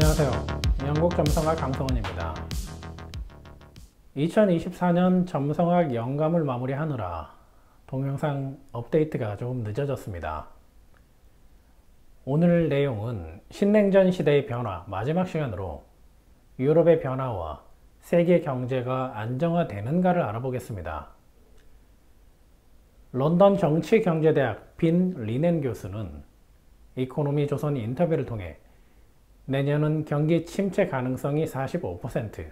안녕하세요. 영국 점성학 강성원입니다. 2024년 점성학 영감을 마무리하느라 동영상 업데이트가 조금 늦어졌습니다. 오늘 내용은 신냉전 시대의 변화 마지막 시간으로 유럽의 변화와 세계 경제가 안정화되는가를 알아보겠습니다. 런던 정치경제대학 빈 리넨 교수는 이코노미 조선 인터뷰를 통해 내년은 경기 침체 가능성이 45%,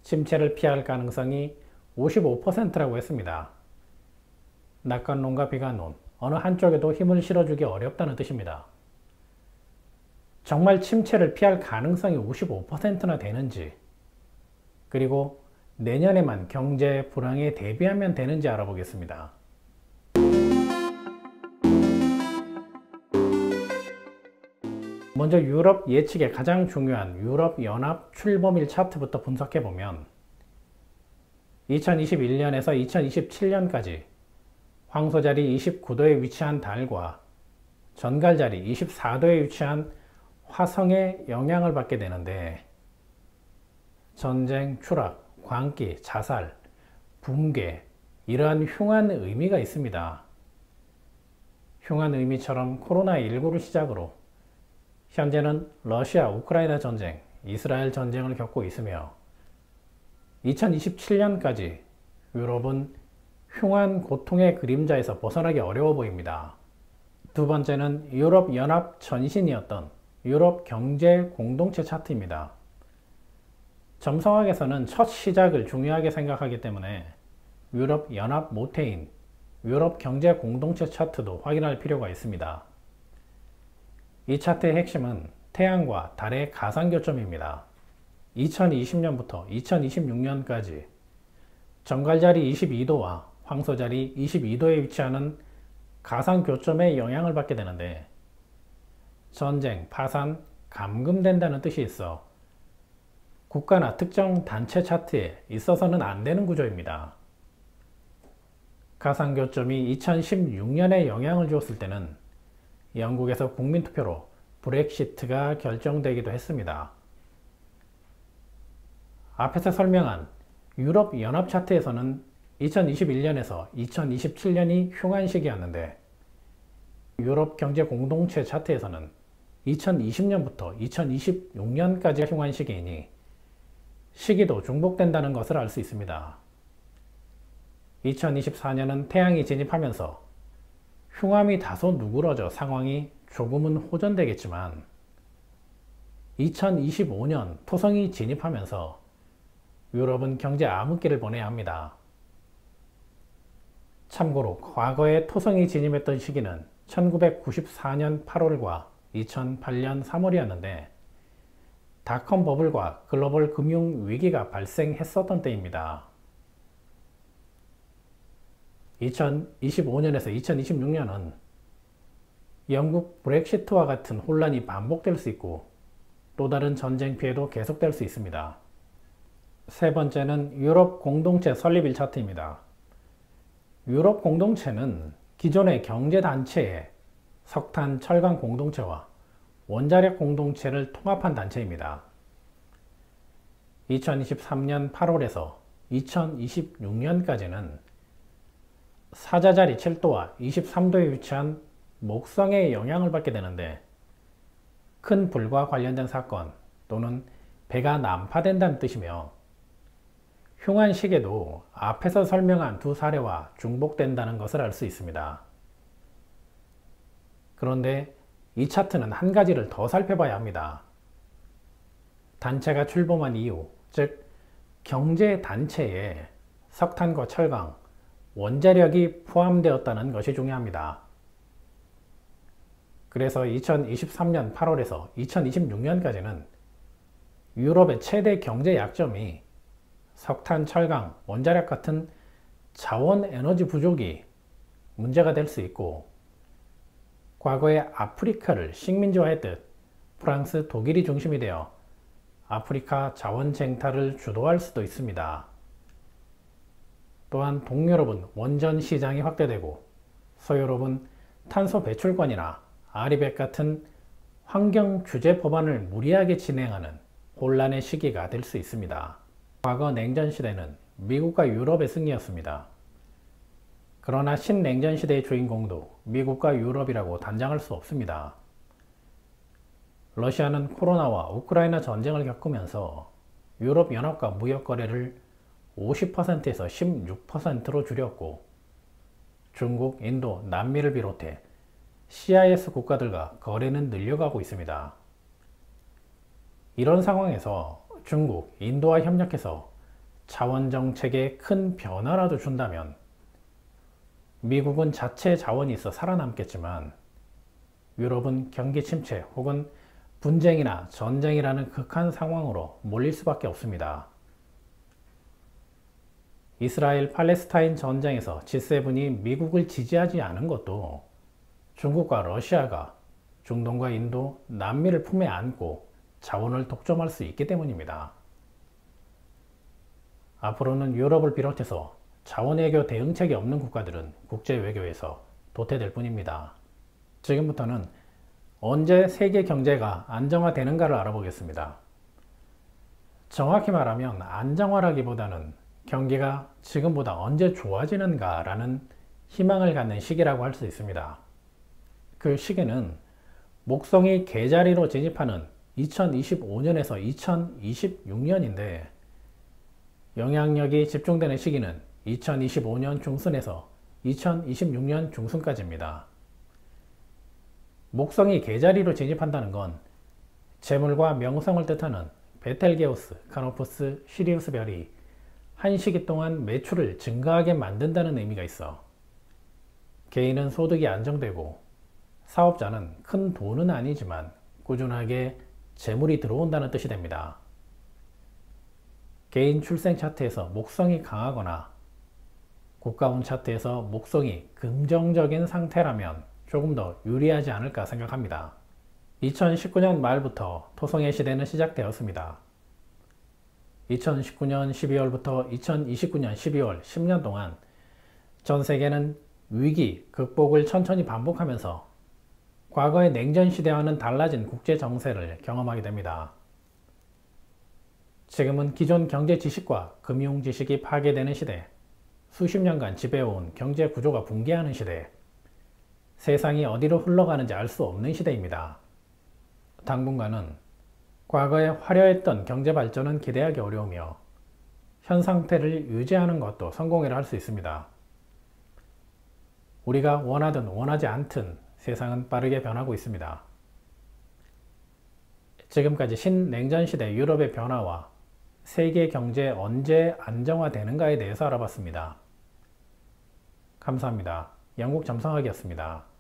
침체를 피할 가능성이 55%라고 했습니다. 낙관론과 비관론, 어느 한쪽에도 힘을 실어주기 어렵다는 뜻입니다. 정말 침체를 피할 가능성이 55%나 되는지, 그리고 내년에만 경제 불황에 대비하면 되는지 알아보겠습니다. 먼저 유럽 예측의 가장 중요한 유럽연합 출범일 차트부터 분석해보면 2021년에서 2027년까지 황소자리 29도에 위치한 달과 전갈자리 24도에 위치한 화성의 영향을 받게 되는데 전쟁, 추락, 광기, 자살, 붕괴 이러한 흉한 의미가 있습니다. 흉한 의미처럼 코로나19를 시작으로 현재는 러시아, 우크라이나 전쟁, 이스라엘 전쟁을 겪고 있으며 2027년까지 유럽은 흉한 고통의 그림자에서 벗어나기 어려워 보입니다. 두 번째는 유럽연합 전신이었던 유럽 경제 공동체 차트입니다. 점성학에서는 첫 시작을 중요하게 생각하기 때문에 유럽연합 모태인 유럽 경제 공동체 차트도 확인할 필요가 있습니다. 이 차트의 핵심은 태양과 달의 가상교점입니다. 2020년부터 2026년까지 정갈자리 22도와 황소자리 22도에 위치하는 가상교점의 영향을 받게 되는데 전쟁, 파산, 감금된다는 뜻이 있어 국가나 특정 단체 차트에 있어서는 안 되는 구조입니다. 가상교점이 2016년에 영향을 주었을 때는 영국에서 국민투표로 브렉시트가 결정되기도 했습니다. 앞에서 설명한 유럽연합 차트에서는 2021년에서 2027년이 흉한 시기였는데 유럽 경제 공동체 차트에서는 2020년부터 2026년까지가 흉한 시기이니 시기도 중복된다는 것을 알 수 있습니다. 2024년은 태양이 진입하면서 흉함이 다소 누그러져 상황이 조금은 호전되겠지만 2025년 토성이 진입하면서 유럽은 경제 암흑기를 보내야 합니다. 참고로 과거에 토성이 진입했던 시기는 1994년 8월과 2008년 3월이었는데 닷컴 버블과 글로벌 금융 위기가 발생했었던 때입니다. 2025년에서 2026년은 영국 브렉시트와 같은 혼란이 반복될 수 있고 또 다른 전쟁 피해도 계속될 수 있습니다. 세 번째는 유럽 공동체 설립일 차트입니다. 유럽 공동체는 기존의 경제단체의 석탄, 철강 공동체와 원자력 공동체를 통합한 단체입니다. 2023년 8월에서 2026년까지는 사자자리 7도와 23도에 위치한 목성의 영향을 받게 되는데 큰 불과 관련된 사건 또는 배가 난파된다는 뜻이며 흉한 시기도 앞에서 설명한 두 사례와 중복된다는 것을 알 수 있습니다. 그런데 이 차트는 한 가지를 더 살펴봐야 합니다. 단체가 출범한 이유, 즉 경제단체에 석탄과 철강, 원자력이 포함되었다는 것이 중요합니다. 그래서 2023년 8월에서 2026년까지는 유럽의 최대 경제 약점이 석탄, 철강, 원자력 같은 자원 에너지 부족이 문제가 될 수 있고 과거에 아프리카를 식민지화했듯 프랑스, 독일이 중심이 되어 아프리카 자원 쟁탈을 주도할 수도 있습니다. 또한 동유럽은 원전 시장이 확대되고 서유럽은 탄소 배출권이나 아리백 같은 환경 규제 법안을 무리하게 진행하는 혼란의 시기가 될 수 있습니다. 과거 냉전 시대는 미국과 유럽의 승리였습니다. 그러나 신냉전 시대의 주인공도 미국과 유럽이라고 단정할 수 없습니다. 러시아는 코로나와 우크라이나 전쟁을 겪으면서 유럽연합과 무역거래를 50%에서 16%로 줄였고, 중국, 인도, 남미를 비롯해 CIS 국가들과 거래는 늘려가고 있습니다. 이런 상황에서 중국, 인도와 협력해서 자원정책에 큰 변화라도 준다면 미국은 자체 자원이 있어 살아남겠지만 유럽은 경기 침체 혹은 분쟁이나 전쟁이라는 극한 상황으로 몰릴 수밖에 없습니다. 이스라엘 팔레스타인 전쟁에서 G7이 미국을 지지하지 않은 것도 중국과 러시아가 중동과 인도, 남미를 품에 안고 자원을 독점할 수 있기 때문입니다. 앞으로는 유럽을 비롯해서 자원외교 대응책이 없는 국가들은 국제외교에서 도태될 뿐입니다. 지금부터는 언제 세계 경제가 안정화되는가를 알아보겠습니다. 정확히 말하면 안정화라기보다는 경기가 지금보다 언제 좋아지는가 라는 희망을 갖는 시기라고 할 수 있습니다. 그 시기는 목성이 개자리로 진입하는 2025년에서 2026년인데 영향력이 집중되는 시기는 2025년 중순에서 2026년 중순까지입니다. 목성이 개자리로 진입한다는 건 재물과 명성을 뜻하는 베텔게우스, 카노푸스, 시리우스 별이 한 시기 동안 매출을 증가하게 만든다는 의미가 있어 개인은 소득이 안정되고 사업자는 큰 돈은 아니지만 꾸준하게 재물이 들어온다는 뜻이 됩니다. 개인 출생 차트에서 목성이 강하거나 국가운 차트에서 목성이 긍정적인 상태라면 조금 더 유리하지 않을까 생각합니다. 2019년 말부터 토성의 시대는 시작되었습니다. 2019년 12월부터 2029년 12월 10년 동안 전 세계는 위기, 극복을 천천히 반복하면서 과거의 냉전 시대와는 달라진 국제 정세를 경험하게 됩니다. 지금은 기존 경제 지식과 금융 지식이 파괴되는 시대, 수십 년간 지배해온 경제 구조가 붕괴하는 시대, 세상이 어디로 흘러가는지 알 수 없는 시대입니다. 당분간은 과거에 화려했던 경제 발전은 기대하기 어려우며 현 상태를 유지하는 것도 성공이라 할 수 있습니다. 우리가 원하든 원하지 않든 세상은 빠르게 변하고 있습니다. 지금까지 신냉전시대 유럽의 변화와 세계 경제 언제 안정화되는가에 대해서 알아봤습니다. 감사합니다. 영국 점성학이었습니다.